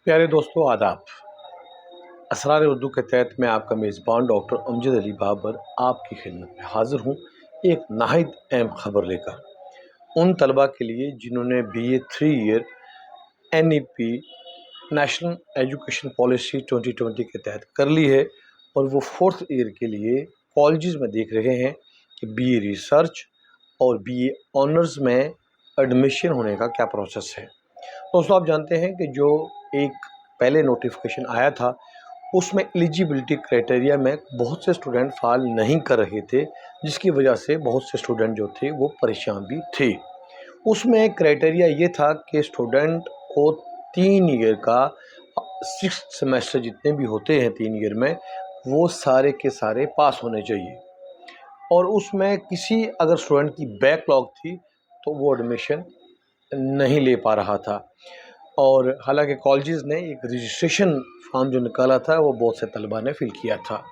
प्यारे दोस्तों आदाब। असरार उर्दू के तहत मैं आपका मेज़बान डॉक्टर अमजद अली बाबर आपकी खिदमत में हाज़िर हूँ एक नहायत अहम ख़बर लेकर उन तलबा के लिए जिन्होंने BA 3 year NEP national education policy 2020 के तहत कर ली है और वो 4th ईयर के लिए कॉलेजेस में देख रहे हैं कि BA रिसर्च और BA ऑनर्स में एडमिशन होने का क्या प्रोसेस है। दोस्तों आप जानते हैं कि जो एक पहले नोटिफिकेशन आया था उसमें एलिजिबिलिटी क्राइटेरिया में बहुत से स्टूडेंट फाल नहीं कर रहे थे, जिसकी वजह से बहुत से स्टूडेंट जो थे वो परेशान भी थे। उसमें क्राइटेरिया ये था कि स्टूडेंट को 3 ईयर का 6 सेमेस्टर जितने भी होते हैं 3 ईयर में वो सारे के सारे पास होने चाहिए और उसमें किसी अगर स्टूडेंट की बैकलॉग थी तो वो एडमिशन नहीं ले पा रहा था। और हालांकि कॉलेजेस ने एक रजिस्ट्रेशन फॉर्म जो निकाला था वो बहुत से तलबा ने फिल किया था।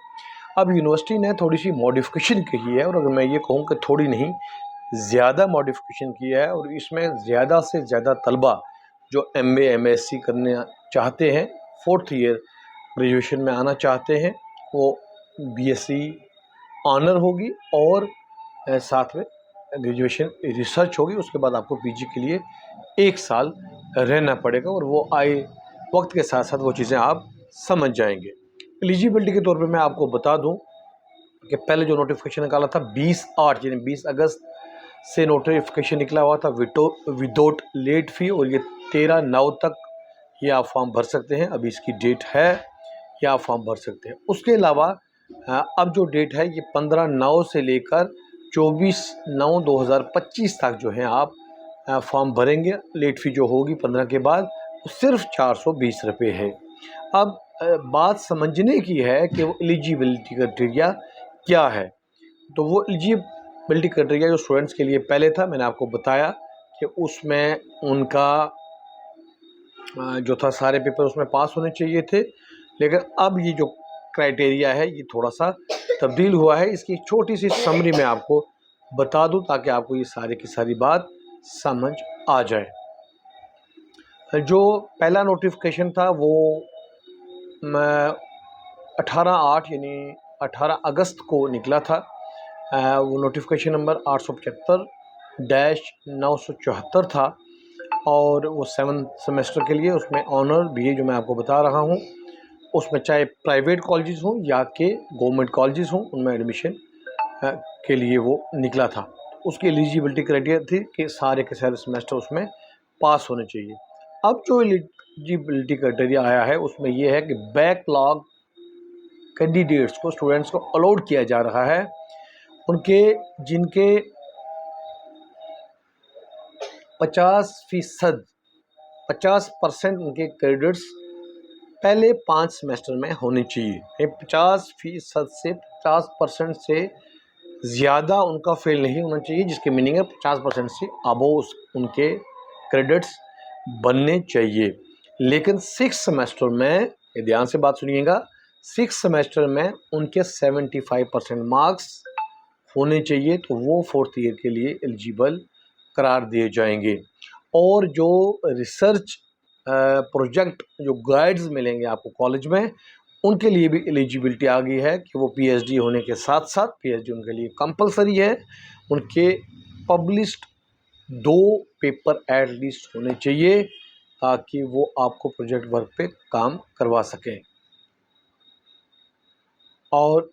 अब यूनिवर्सिटी ने थोड़ी सी मॉडिफिकेशन की है और अगर मैं ये कहूँ कि थोड़ी नहीं ज़्यादा मॉडिफिकेशन किया है और इसमें ज़्यादा से ज़्यादा तलबा जो MA MSc करने चाहते हैं 4th ईयर ग्रेजुएशन में आना चाहते हैं वो BSc ऑनर होगी और साथ में ग्रेजुएशन रिसर्च होगी। उसके बाद आपको PG के लिए 1 साल रहना पड़ेगा और वो आए वक्त के साथ साथ वो चीज़ें आप समझ जाएंगे। एलिजिबिलिटी के तौर पे मैं आपको बता दूं कि पहले जो नोटिफिकेशन निकाला था 20/8 यानी 20 अगस्त से नोटिफिकेशन निकला हुआ था विदाउट लेट फ़ी और ये 13/9 तक ये आप फॉर्म भर सकते हैं। अभी इसकी डेट है, ये आप फॉर्म भर सकते हैं। उसके अलावा अब जो डेट है ये 15/9 से लेकर 24/9/2025 तक जो है आप फॉर्म भरेंगे। लेट फ़ी जो होगी 15 के बाद वो सिर्फ 420 रुपये है। अब बात समझने की है कि वो एलिजिबिलिटी क्राइटेरिया क्या है। तो वो एलिजिबिलिटी क्राइटेरिया जो स्टूडेंट्स के लिए पहले था मैंने आपको बताया कि उसमें उनका जो था सारे पेपर उसमें पास होने चाहिए थे, लेकिन अब ये जो क्राइटेरिया है ये थोड़ा सा तब्दील हुआ है। इसकी छोटी सी समरी मैं आपको बता दूं ताकि आपको ये सारी की सारी बात समझ आ जाए। जो पहला नोटिफिकेशन था वो 18/8 यानी 18 अगस्त को निकला था। वो नोटिफिकेशन नंबर 875-974 था और वो 7th सेमेस्टर के लिए उसमें ऑनर BA जो मैं आपको बता रहा हूँ उसमें चाहे प्राइवेट कॉलेजेस हों या के गवर्नमेंट कॉलेजेस हों उनमें एडमिशन के लिए वो निकला था। उसकी एलिजिबिलिटी क्राइटेरिया थी कि सारे के सारे सेमेस्टर उसमें पास होने चाहिए। अब जो एलिजिबिलिटी क्राइटेरिया आया है उसमें यह है कि बैकलॉग कैंडिडेट्स को स्टूडेंट्स को अलाउड किया जा रहा है उनके जिनके 50% उनके क्रेडिट्स पहले 5 सेमेस्टर में होने चाहिए। 50% से 50% से ज़्यादा उनका फेल नहीं होना चाहिए, जिसकी मीनिंग है 50% से अबोव उनके क्रेडिट्स बनने चाहिए। लेकिन 6 सेमेस्टर में, ये ध्यान से बात सुनिएगा, 6 सेमेस्टर में उनके 75% मार्क्स होने चाहिए तो वो 4th ईयर के लिए एलिजिबल करार दिए जाएंगे। और जो रिसर्च प्रोजेक्ट जो गाइड्स मिलेंगे आपको कॉलेज में उनके लिए भी एलिजिबिलिटी आ गई है कि वो PhD होने के साथ साथ PhD उनके लिए कंपलसरी है। उनके पब्लिश्ड 2 पेपर एटलीस्ट होने चाहिए ताकि वो आपको प्रोजेक्ट वर्क पे काम करवा सकें। और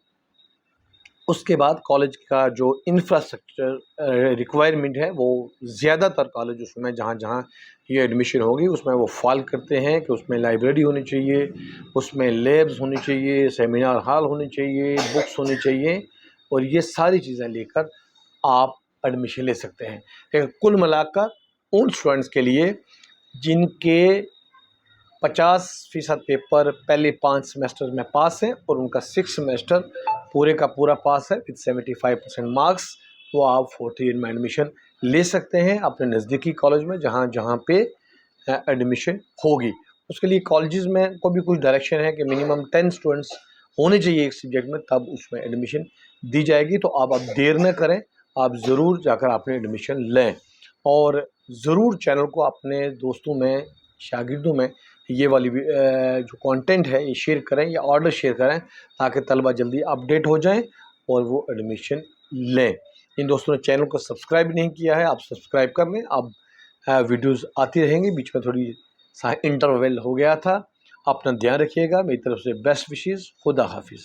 उसके बाद कॉलेज का जो इंफ्रास्ट्रक्चर रिक्वायरमेंट है वो ज़्यादातर कॉलेज उसमें जहाँ जहाँ ये एडमिशन होगी उसमें वो फॉल करते हैं कि उसमें लाइब्रेरी होनी चाहिए, उसमें लैब्स होनी चाहिए, सेमिनार हॉल होने चाहिए, बुक्स होनी चाहिए और ये सारी चीज़ें लेकर आप एडमिशन ले सकते हैं। लेकिन कुल मिलाकर उन स्टूडेंट्स के लिए जिनके 50% पेपर पहले 5 सेमेस्टर में पास हैं और उनका 6 सेमेस्टर पूरे का पूरा पास है विद 75% मार्क्स, वो आप 4th ईयर में एडमिशन ले सकते हैं अपने नज़दीकी कॉलेज में जहाँ जहाँ पे एडमिशन होगी। उसके लिए कॉलेजेस में को भी कुछ डायरेक्शन है कि मिनिमम 10 स्टूडेंट्स होने चाहिए एक सब्जेक्ट में, तब उसमें एडमिशन दी जाएगी। तो आप देर न करें, आप ज़रूर जाकर अपने एडमिशन लें और ज़रूर चैनल को अपने दोस्तों में, शागिर्दों में ये वाली जो कंटेंट है ये शेयर करें या ऑर्डर शेयर करें, ताकि तलबा जल्दी अपडेट हो जाएं और वो एडमिशन लें। इन दोस्तों ने चैनल को सब्सक्राइब नहीं किया है, आप सब्सक्राइब कर लें। अब वीडियोस आती रहेंगी, बीच में थोड़ी सा इंटरवल हो गया था। अपना ध्यान रखिएगा। मेरी तरफ से बेस्ट विशेज़। खुदा हाफिज़।